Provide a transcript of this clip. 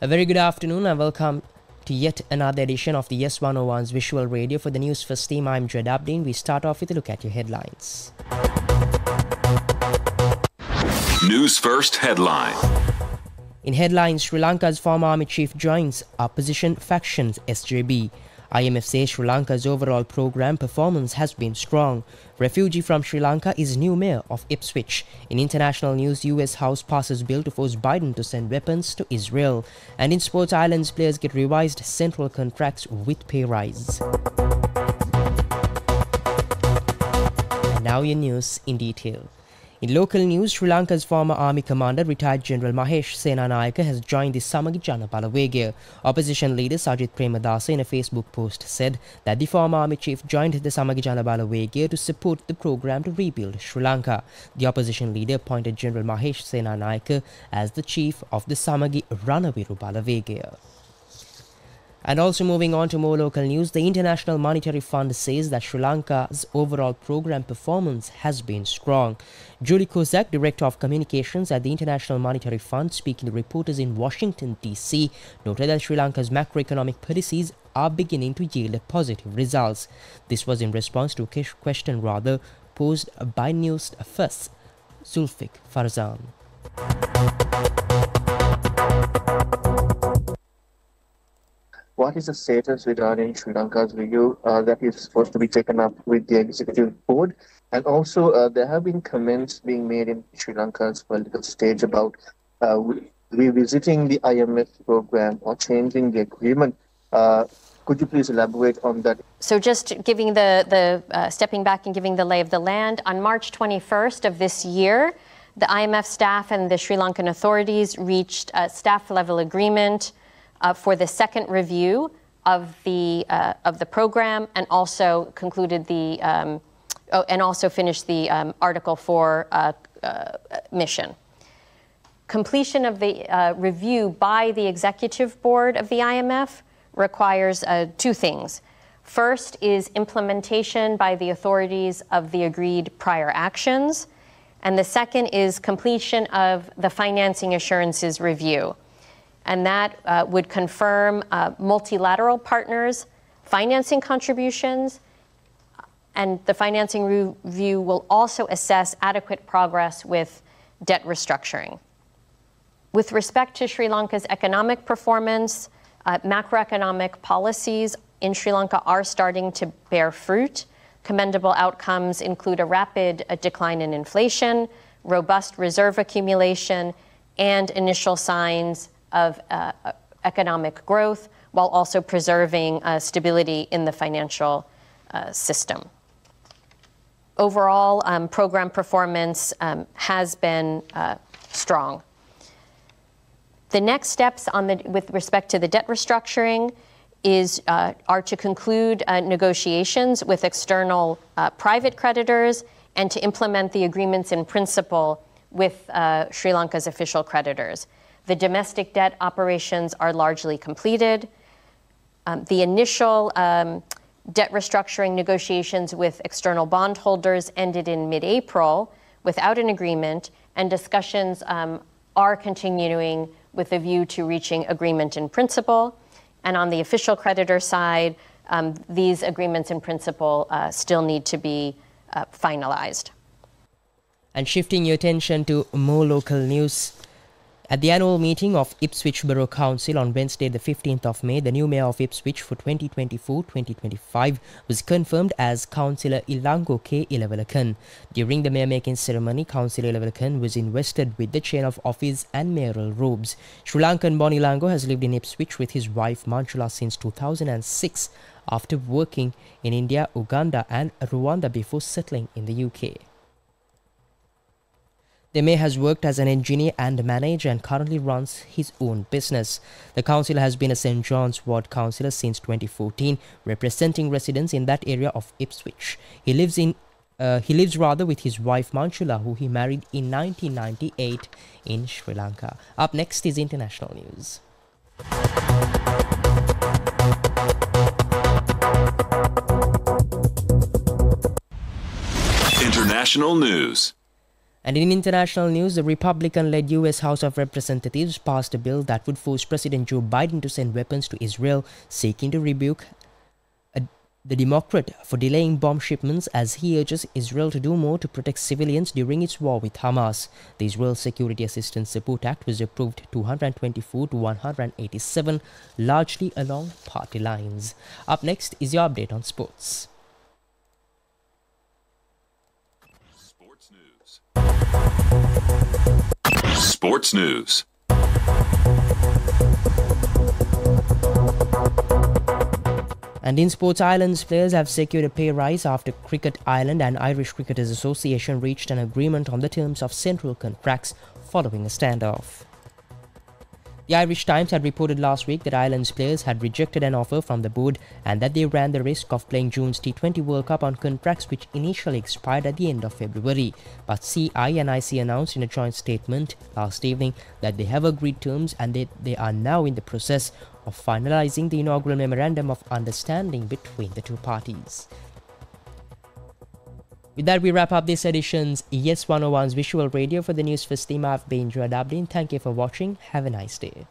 A very good afternoon and welcome to yet another edition of the Yes 101's Visual Radio. For the Newsfirst team, I'm Jed Abdeen. We start off with a look at your headlines. Newsfirst headline. In headlines, Sri Lanka's former army chief joins opposition factions SJB. IMF says Sri Lanka's overall program performance has been strong. Refugee from Sri Lanka is new mayor of Ipswich. In international news, US House passes bill to force Biden to send weapons to Israel. And in sports, Islands players get revised central contracts with pay rise. And now your news in detail. In local news, Sri Lanka's former army commander, retired General Mahesh Senanayake, has joined the Samagi Jana Balawegaya. Opposition leader Sajith Premadasa in a Facebook post said that the former army chief joined the Samagi Jana Balawegaya to support the program to rebuild Sri Lanka. The opposition leader appointed General Mahesh Senanayake as the chief of the Samagi Ranaviru Balawegaya. And also moving on to more local news, the International Monetary Fund says that Sri Lanka's overall program performance has been strong. Julie Kozak, Director of Communications at the International Monetary Fund, speaking to reporters in Washington, D.C., noted that Sri Lanka's macroeconomic policies are beginning to yield positive results. This was in response to a question posed by Newsfirst Zulfik Farzan. What is the status regarding Sri Lanka's review that is supposed to be taken up with the executive board? And also, there have been comments being made in Sri Lanka's political stage about revisiting the IMF program or changing the agreement. Could you please elaborate on that? So just giving stepping back and giving the lay of the land, on March 21st of this year, the IMF staff and the Sri Lankan authorities reached a staff-level agreement for the second review of the program, and also concluded and also finished the Article 4 mission. Completion of the review by the executive board of the IMF requires two things. First is implementation by the authorities of the agreed prior actions, and the second is completion of the financing assurances review. And that would confirm multilateral partners' financing contributions, and the financing review will also assess adequate progress with debt restructuring. With respect to Sri Lanka's economic performance, macroeconomic policies in Sri Lanka are starting to bear fruit. Commendable outcomes include a rapid decline in inflation, robust reserve accumulation, and initial signs of economic growth, while also preserving stability in the financial system. Overall, program performance has been strong. The next steps with respect to the debt restructuring are to conclude negotiations with external private creditors and to implement the agreements in principle with Sri Lanka's official creditors. The domestic debt operations are largely completed. The initial debt restructuring negotiations with external bondholders ended in mid-April without an agreement, and discussions are continuing with a view to reaching agreement in principle. And on the official creditor side, these agreements in principle still need to be finalized. And shifting your attention to more local news, at the annual meeting of Ipswich Borough Council on Wednesday the 15th of May, the new mayor of Ipswich for 2024-2025 was confirmed as Councillor Ilango K. Ilawalakan. During the mayor-making ceremony, Councillor Ilawalakan was invested with the chain of office and mayoral robes. Sri Lankan-born Ilango has lived in Ipswich with his wife Manchula since 2006 after working in India, Uganda and Rwanda before settling in the UK. The mayor has worked as an engineer and manager and currently runs his own business. The councillor has been a St. John's Ward councillor since 2014, representing residents in that area of Ipswich. He lives with his wife Manchula, who he married in 1998 in Sri Lanka. Up next is international news. International news. And in international news, the Republican-led U.S. House of Representatives passed a bill that would force President Joe Biden to send weapons to Israel, seeking to rebuke the Democrat for delaying bomb shipments as he urges Israel to do more to protect civilians during its war with Hamas. The Israel Security Assistance Support Act was approved 224 to 187, largely along party lines. Up next is your update on sports. Sports news. And in sports, Ireland's players have secured a pay rise after Cricket Ireland and Irish Cricketers Association reached an agreement on the terms of central contracts following a standoff. The Irish Times had reported last week that Ireland's players had rejected an offer from the board and that they ran the risk of playing June's T20 World Cup on contracts which initially expired at the end of February. But CI and IC announced in a joint statement last evening that they have agreed terms and that they are now in the process of finalizing the inaugural Memorandum of Understanding between the two parties. With that, we wrap up this edition's Yes 101's Visual Radio. For the Newsfirst team, I've been Joad Abdin. Thank you for watching. Have a nice day.